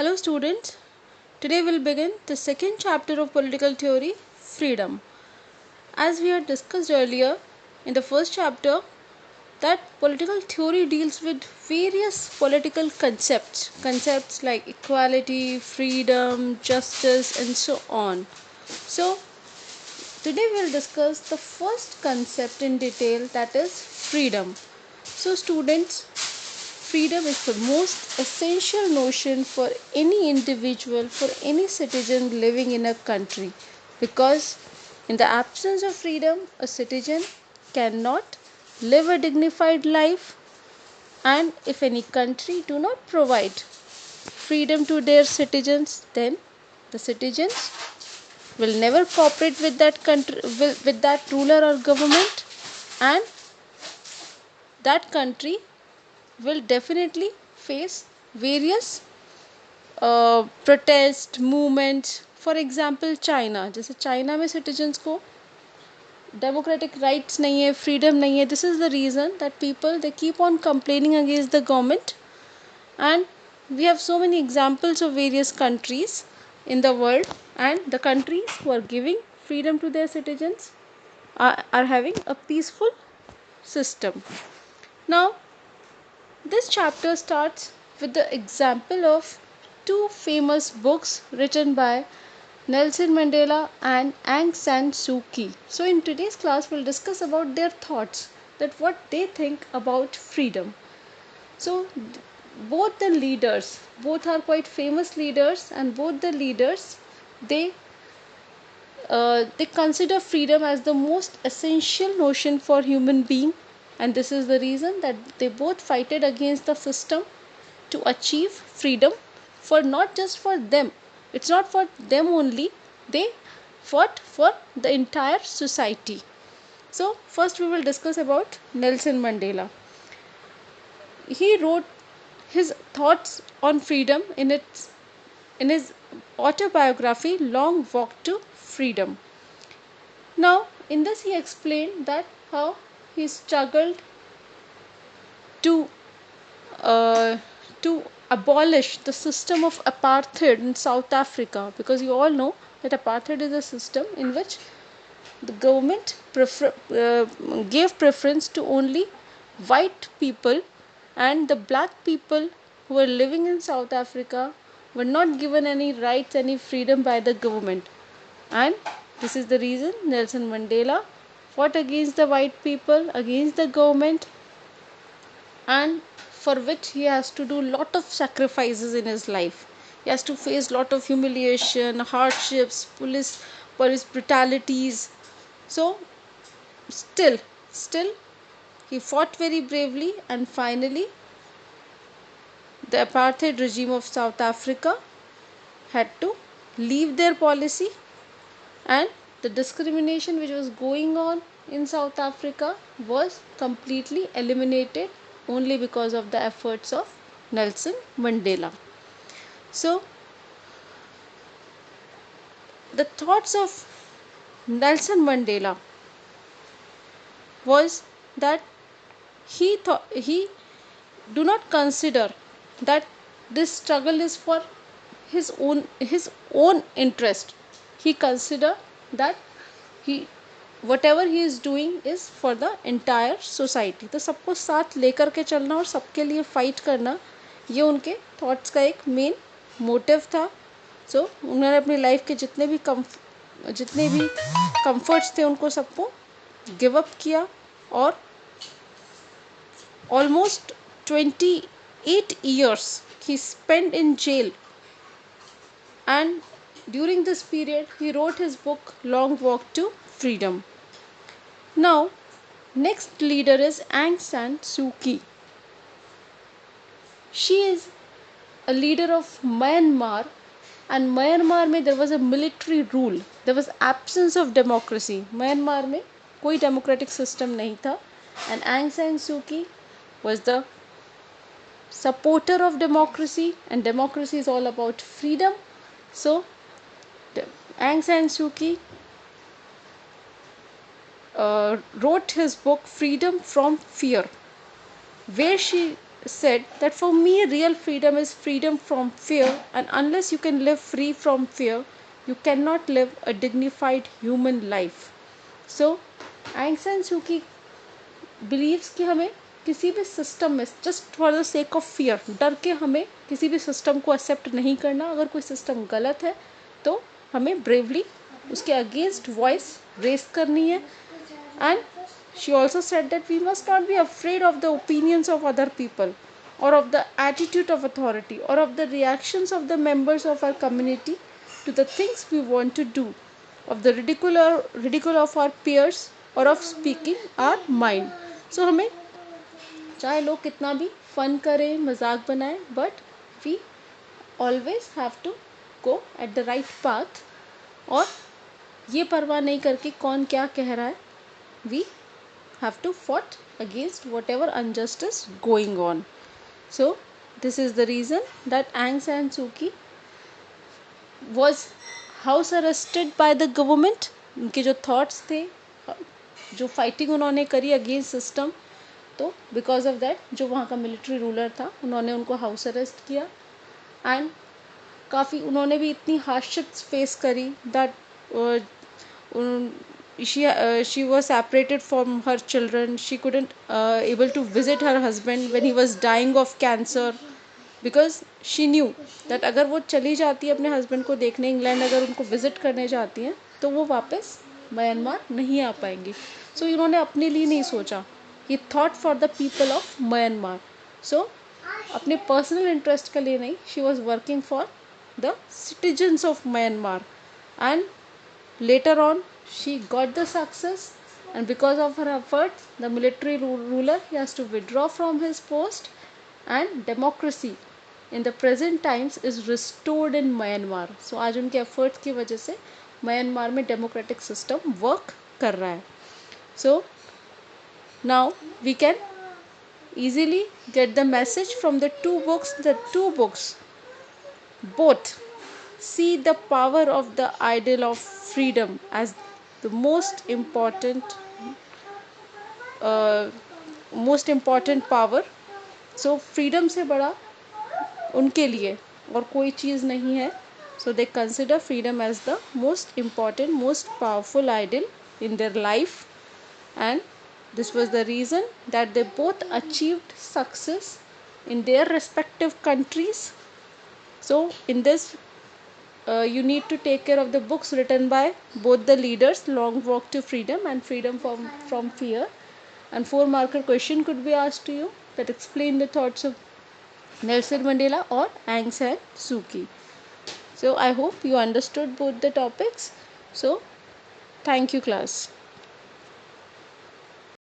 Hello students, today we'll begin the second chapter of political theory, freedom. As we had discussed earlier in the first chapter, that political theory deals with various political concepts like equality, freedom, justice and so on. So today we'll discuss the first concept in detail, that is freedom. So students, freedom is the most essential notion for any individual, for any citizen living in a country, because in the absence of freedom, a citizen cannot live a dignified life, and if any country do not provide freedom to their citizens, then the citizens will never cooperate with that country, with that ruler or government, and that country will definitely face various protest movements. For example, China, जैसे China में citizens को democratic rights नहीं है, freedom नहीं है. This is the reason that people, they keep on complaining against the government, and we have so many examples of various countries in the world, and the countries who are giving freedom to their citizens are having a peaceful system. Now this chapter starts with the example of two famous books written by Nelson Mandela and Aung San Suu Kyi. So in today's class we'll discuss about their thoughts, that what they think about freedom. So both the leaders, both are quite famous leaders, and both the leaders, they consider freedom as the most essential notion for human being, and this is the reason that they both fighted against the system to achieve freedom, for not just for them, it's not for them only, they fought for the entire society. So first we will discuss about Nelson Mandela. He wrote his thoughts on freedom in his autobiography Long Walk to Freedom. Now in this he explained that how he struggled to to abolish the system of apartheid in South Africa, because you all know that apartheid is a system in which the government gave preference to only white people, and the black people who were living in South Africa were not given any rights, any freedom by the government. And this is the reason Nelson Mandela fought against the white people, against the government, and for which he has to do lot of sacrifices in his life. He has to face lot of humiliation, hardships, police brutalities. So still he fought very bravely, and finally the apartheid regime of South Africa had to leave their policy, and the discrimination which was going on in South Africa was completely eliminated only because of the efforts of Nelson Mandela. So the thoughts of Nelson Mandela was that he do not consider that this struggle is for his own interest. He consider that he whatever he is doing is for the entire society. तो सबको साथ लेकर के चलना और सबके लिए fight करना, ये उनके थॉट्स का एक मेन मोटिव था. सो उन्होंने अपनी लाइफ के जितने भी कंफर्ट्स थे उनको सबको गिव अप किया, और almost 28 years he spent in jail, and during this period he wrote his book Long Walk to Freedom. Now next leader is Aung San Suu Kyi. She is a leader of Myanmar, and Myanmar में there was a military rule, there was absence of democracy. Myanmar में कोई democratic system नहीं था, and Aung San Suu Kyi was the supporter of democracy, and democracy is all about freedom. So Aung San Suu Kyi wrote his book Freedom from Fear, where she said that for me real freedom is freedom from fear, and unless you can live free from fear, you cannot live a dignified human life. So Aung San Suu Kyi believes कि हमें किसी भी system में just for the sake of fear डर के हमें किसी भी सिस्टम को एक्सेप्ट नहीं करना. अगर कोई सिस्टम गलत है तो हमें ब्रेवली उसके अगेंस्ट वॉइस रेस करनी है. And she also said that we must not be afraid of the opinions of other people or of the attitude of authority or of the reactions of the members of our community to the things we want to do, of the ridicule of our peers or of speaking our mind. So हमें चाहे लोग कितना भी fun करें मजाक बनाएं, but we always have to go at the right path. और ये परवाह नहीं करके कौन क्या कह रहा है, we have to fought against whatever injustice going on. So this is the reason that Aung San Suu Kyi was house arrested by the government. उनके जो thoughts थे, जो fighting उन्होंने करी against system, तो because of that जो वहाँ का military ruler था उन्होंने उनको house arrest किया. and काफ़ी उन्होंने भी इतनी hardships face करी that she was separated from her children. She couldn't able to visit her husband when he was dying of cancer, because she knew that अगर वो चली जाती है अपने हस्बैंड को देखने इंग्लैंड, अगर उनको विजिट करने जाती हैं तो वो वापस म्यांमार नहीं आ पाएंगी. सो इन्होंने अपने लिए नहीं सोचा, he thought for the people of Myanmar. So अपने पर्सनल इंटरेस्ट के लिए नहीं, she was working for the citizens of Myanmar. And later on she got the success, and because of her efforts the military ruler he has to withdraw from his post, and democracy in the present times is restored in Myanmar. So आज उनके efforts की वजह से Myanmar में democratic system work कर रहा है. So now we can easily get the message from the two books. The two books both see the power of the ideal of freedom as the most important power. So freedom से बड़ा उनके लिए और कोई चीज़ नहीं है. So they consider freedom as the most important, most powerful ideal in their life, and this was the reason that they both achieved success in their respective countries. So in this you need to take care of the books written by both the leaders, Long Walk to Freedom and Freedom from Fear. And 4-marker question could be asked to you that explain the thoughts of Nelson Mandela or Aung San Suu Kyi. So I hope you understood both the topics. So thank you class.